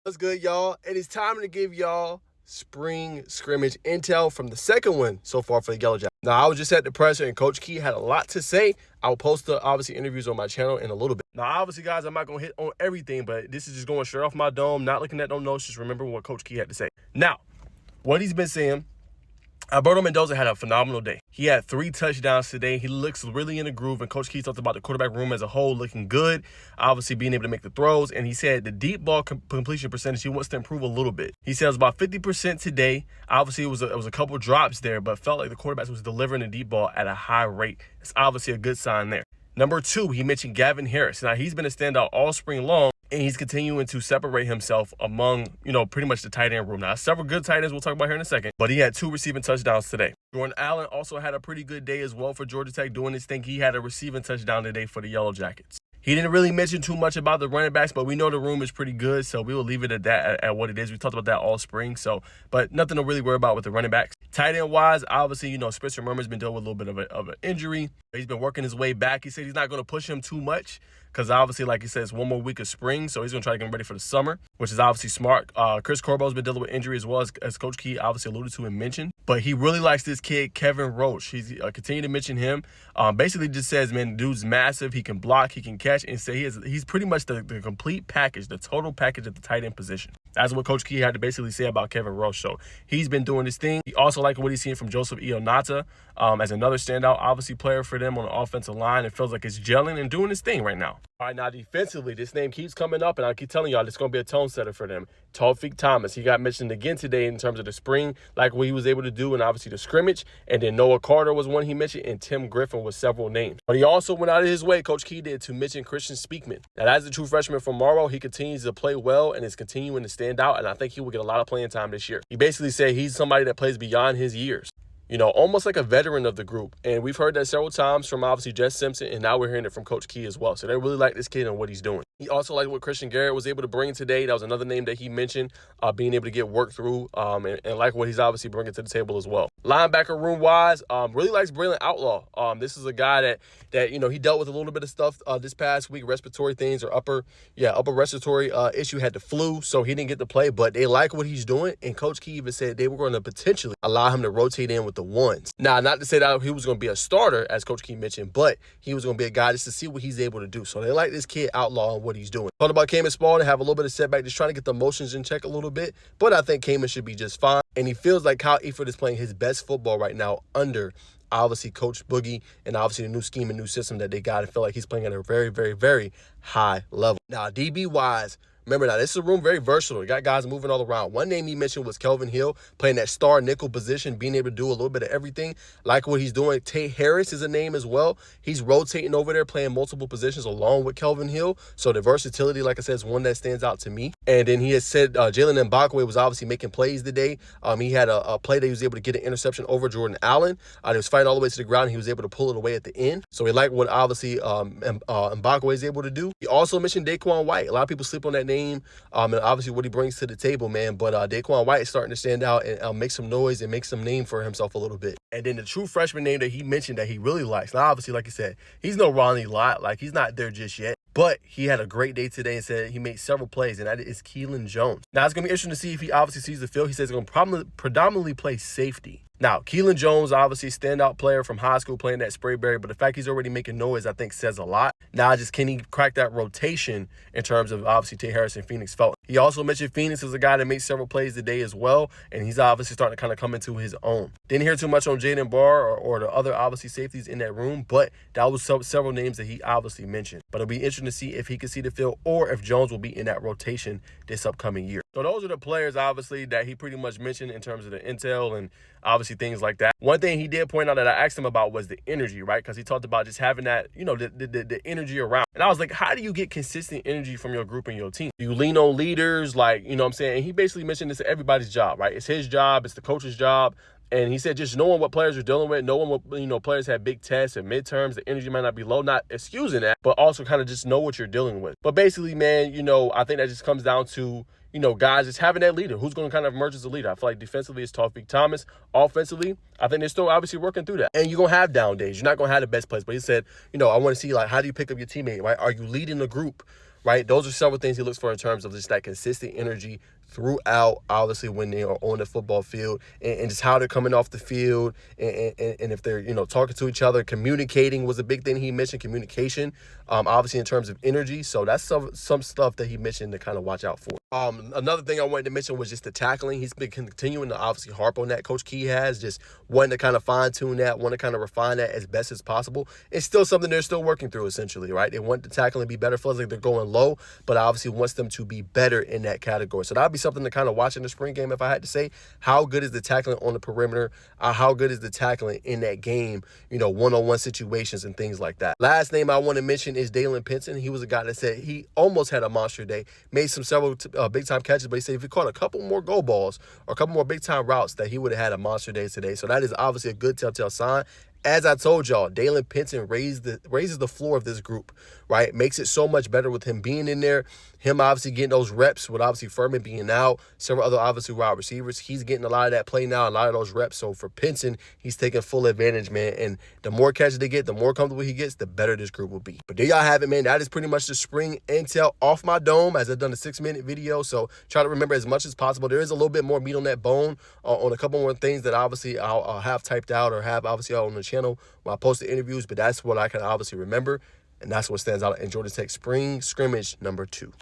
What's good, y'all? It is time to give y'all spring scrimmage intel from the second one so far for the Yellow Jackets. Now, I was just at the presser and Coach Key had a lot to say. I will post the, obviously, interviews on my channel in a little bit. Now, obviously, guys, I'm not going to hit on everything, but this is just going straight off my dome, not looking at no notes, just remember what Coach Key had to say. Now, what he's been saying, Alberto Mendoza had a phenomenal day. He had 3 touchdowns today. He looks really in the groove, and Coach Key talked about the quarterback room as a whole looking good, obviously being able to make the throws, and he said the deep ball completion percentage, he wants to improve a little bit. He said it was about 50% today. Obviously, it was a couple drops there, but felt like the quarterback was delivering the deep ball at a high rate. It's obviously a good sign there. Number 2, he mentioned Gavin Harris. Now, he's been a standout all spring long, and he's continuing to separate himself among, pretty much the tight end room. Now, several good tight ends we'll talk about here in a second, but he had 2 receiving touchdowns today. Jordan Allen also had a pretty good day as well for Georgia Tech doing his thing. He had a receiving touchdown today for the Yellow Jackets. He didn't really mention too much about the running backs, but we know the room is pretty good, so we will leave it at that, at what it is. We talked about that all spring, but nothing to really worry about with the running backs. Tight end-wise, obviously, Spencer Murmer's been dealing with a little bit of an injury. He's been working his way back. He said he's not going to push him too much because, obviously, like he says, one more week of spring, so he's going to try to get him ready for the summer, which is obviously smart. Chris Corbo's been dealing with injury as well, as Coach Key obviously alluded to and mentioned. But he really likes this kid, Kevin Roach. He's continued to mention him. Basically just says, man, dude's massive. He can block, he can catch, and say he's pretty much the complete package, the total package at the tight end position. That's what Coach Key had to basically say about Kevin Roach. So he's been doing his thing. He also liked what he's seen from Joseph Ionata as another standout, obviously, player for them on the offensive line. It feels like it's gelling and doing his thing right now. All right, now defensively, this name keeps coming up, and I keep telling y'all it's going to be a tone setter for them. Taufik Thomas, he got mentioned again today in terms of the spring, like what he was able to do, and obviously the scrimmage. And then Noah Carter was one he mentioned, and Tim Griffin was several names. But he also went out of his way, Coach Key did, to mention Christian Speakman. Now, as a true freshman from Morrow, he continues to play well and is continuing to stand out, and I think he will get a lot of playing time this year. He basically said he's somebody that plays beyond his years. Almost like a veteran of the group. And we've heard that several times from obviously Jess Simpson, and now we're hearing it from Coach Key as well. So they really like this kid and what he's doing. He also liked what Christian Garrett was able to bring today. That was another name that he mentioned, being able to get work through and like what he's obviously bringing to the table as well. Linebacker room-wise, really likes Braylon Outlaw. This is a guy that he dealt with a little bit of stuff this past week, respiratory things or upper respiratory issue, had the flu, so he didn't get to play, but they like what he's doing, and Coach Key even said they were going to potentially allow him to rotate in with the ones. Now, not to say that he was going to be a starter, as Coach Key mentioned, but he was going to be a guy just to see what he's able to do. So they like this kid Outlaw and what he's doing. Talking about Cayman Spalding, have a little bit of setback, just trying to get the emotions in check a little bit, but I think Cayman should be just fine. And he feels like Kyle Eford is playing his best football right now under, obviously, Coach Boogie and obviously the new scheme and new system that they got. I feel like he's playing at a very, very, very high level. Now, DB-wise, remember now, this is a room very versatile. You got guys moving all around. One name he mentioned was Kelvin Hill, playing that star nickel position, being able to do a little bit of everything. Like what he's doing. Tate Harris is a name as well. He's rotating over there, playing multiple positions along with Kelvin Hill. So the versatility, like I said, is one that stands out to me. And then he has said Jalen Mbakwe was obviously making plays today. He had a play that he was able to get an interception over Jordan Allen. He was fighting all the way to the ground, and he was able to pull it away at the end. So we like what obviously Mbakwe is able to do. He also mentioned Daquan White. A lot of people sleep on that name. And obviously what he brings to the table, man. But Daquan White is starting to stand out and make some noise and make some name for himself a little bit. And then the true freshman name that he mentioned that he really likes. Now, obviously, like I said, he's no Ronnie Lott. Like, he's not there just yet. But he had a great day today and said he made several plays, and that is Keelan Jones. Now, it's going to be interesting to see if he obviously sees the field. He says he's going to predominantly play safety. Now, Keelan Jones, obviously standout player from high school playing at Sprayberry, but the fact he's already making noise, I think, says a lot. Now, can he crack that rotation in terms of, obviously, Tate Harris and Phoenix Felton? He also mentioned Phoenix as a guy that made several plays today as well, and he's obviously starting to kind of come into his own. Didn't hear too much on Jaden Barr or the other, obviously, safeties in that room, but that was several names that he obviously mentioned. But it'll be interesting to see if he can see the field or if Jones will be in that rotation this upcoming year. So those are the players, obviously, that he pretty much mentioned in terms of the intel and obviously things like that. One thing he did point out that I asked him about was the energy, right? Because he talked about just having that, the energy around. And I was like, how do you get consistent energy from your group and your team? Do you lean on leaders? Like, you know what I'm saying? And he basically mentioned this to everybody's job, right? It's his job. It's the coach's job. And he said just knowing what players are dealing with, knowing what, players have big tests and midterms, the energy might not be low, not excusing that, but also kind of just know what you're dealing with. But basically, man, I think that just comes down to, guys just having that leader. Who's going to kind of emerge as a leader? I feel like defensively it's Taufik Thomas. Offensively, I think they're still obviously working through that. And you're going to have down days. You're not going to have the best plays. But he said, I want to see, like, how do you pick up your teammate, right? Are you leading the group? right? Those are several things he looks for in terms of just that consistent energy throughout, obviously, when they are on the football field, and just how they're coming off the field, and if they're, talking to each other. Communicating was a big thing he mentioned, communication, obviously, in terms of energy. So that's some stuff that he mentioned to kind of watch out for. Another thing I wanted to mention was just the tackling. He's been continuing to obviously harp on that. Coach Key has just wanting to kind of fine tune that, want to kind of refine that as best as possible. It's still something they're still working through, essentially, right? They want the tackling to be better. Feels like they're going low, but obviously wants them to be better in that category. So that'll be something to kind of watch in the spring game. If I had to say, how good is the tackling on the perimeter? How good is the tackling in that game? One-on-one situations and things like that. Last name I want to mention is Dalen Pinson. He was a guy that said he almost had a monster day, made several big-time catches, but he said if he caught a couple more goal balls or a couple more big-time routes, that he would have had a monster day today. So that is obviously a good telltale sign. As I told y'all, Dalen Pinson raises the floor of this group, right? Makes it so much better with him being in there. Him obviously getting those reps with obviously Furman being out, several other obviously wide receivers. He's getting a lot of that play now, a lot of those reps. So for Pinson, he's taking full advantage, man. And the more catches they get, the more comfortable he gets, the better this group will be. But there y'all have it, man. That is pretty much the spring intel off my dome, as I've done a 6-minute video. So try to remember as much as possible. There is a little bit more meat on that bone on a couple more things that obviously I'll have typed out or have obviously out on the channel when I post the interviews. But that's what I can obviously remember. And that's what stands out in Georgia Tech spring scrimmage number 2.